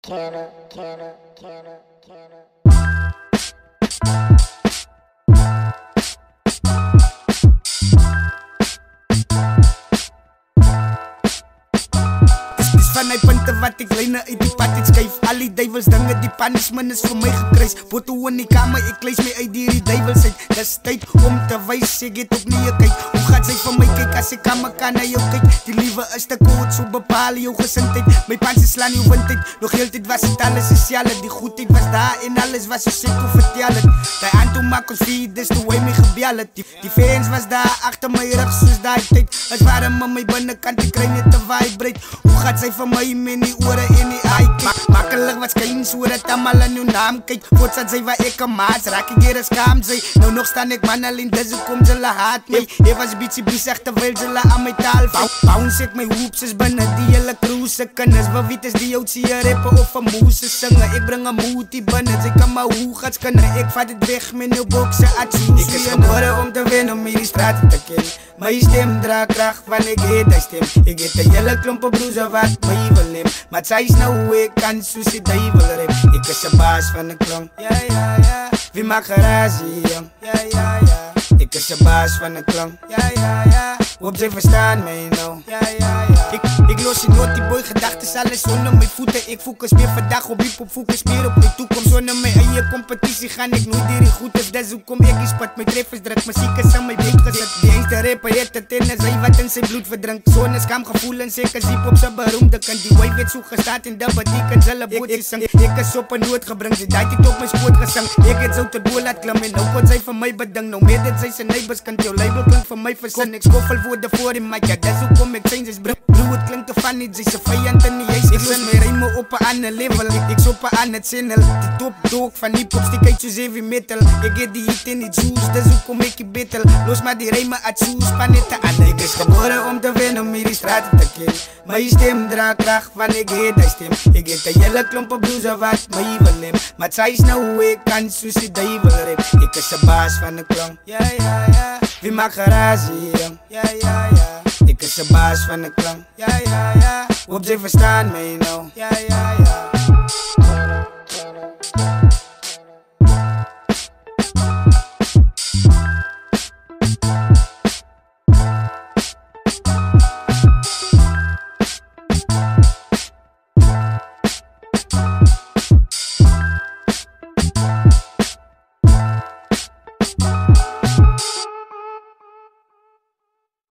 Van my punte wat ek lyne uit die pad het skuif. Al die duivels dinge, die punishment is vir my gekruis. Boto in die kamer, ek lees my uit die duivels uit. Dis tyd om te wys, ek het ook nie een kyk. Hoe gaat sy vir my kyk as ek kamer kan na jou kyk? Die liewe is te koud, so bepaal jou gesindheid. My panse slaan jou windheid, nog heel tyd was het alles sosiale. Die goedheid was daar en alles was so seker vertel het. Die aan toe maak ons vier, dis toe hy my gebel het. Die fans was daar achter my rug soos die tyd. As waarom in my binnekant, ek kry net te vibrate. Hoe gaat sy vir my met die ore en die eye kyk? Makkelijk wat skyn so dat allemaal aan jou naam kyk. Voortsaat sy waar ek een maas, raak ek hier as kaam sy. Nou nog staan ek man alleen, dis hoe kom sy haat my. Hy was bietsie bezig terwyl sy aan my taal bounce ek my hoops is binnen die hele crew se kinders. Wat weet is die oudsie rapper of een moese singer. Ek bring een moed die binnen, sy kan maar hoe gaat skinnen. Ek vat het weg met nou bokse atsoes. Ek is gebore om te wen, om hierdie straat te ken. My stem dra kracht, want ek het die stem. Ek het die hele klompe broeze wat my wil neem. Maar sy is nou hoe ek kan soos die duivel rap. Ek is een baas van die klomp, ja ja ja. Wie maak garazie, jong, ja ja ja. Ek is een baas van die klomp, ja ja ja. Hoop sy verstaan my nou, ja ja ja. Ek los die nooit die boy gedagtes alles onder my voete. Ek fokus meer vandag op hiphop, fokus meer op my toekomst. Sonder my eie competitie gaan ek nooit hierdie goed is. Dis hoekom ek die spat my treffers druk. Muziek is aan my bloed gesit. Die engste rapper het het en is hy wat in sy bloed verdrink. Zo'n skam gevoelens, ek is hiphop sy beroemde kind. Die wife het so gestaat en dat beteken sy bootje sing. Ek is op een nood gebring, sy daai het op my spoot gesing. Ek het so tot boel laat klim en nou kon sy vir my beding. Nou meer dit sy sy neighbors kind, jou label klink vir my versin. Ek skoffel woorde voor die mic, ja dis hoekom ek change is bro. Het klinkt te funny, sy sy vijand in die huis. Ek los my rijme op een ander level. Ek is op een ander channel. Die top dog van hiphop stik uit soos heavy metal. Ek het die hit en die juice, dis hoekom ek die battle. Los maar die rijme uit soos pan net te ander. Ek is gebore om te wen, om hierdie straat te ken. My stem dra kracht, want ek het die stem. Ek het die hele klompe broeze wat my wil neem. Maar sy is nou hoe ek kan soos die duivel rap. Ek is een baas van die klomp, ja ja ja. Wie maak garazie, jong, ja ja ja. Ek is een baas van die klank, ja ja ja. Hoop sy verstaan my nou, ja ja ja.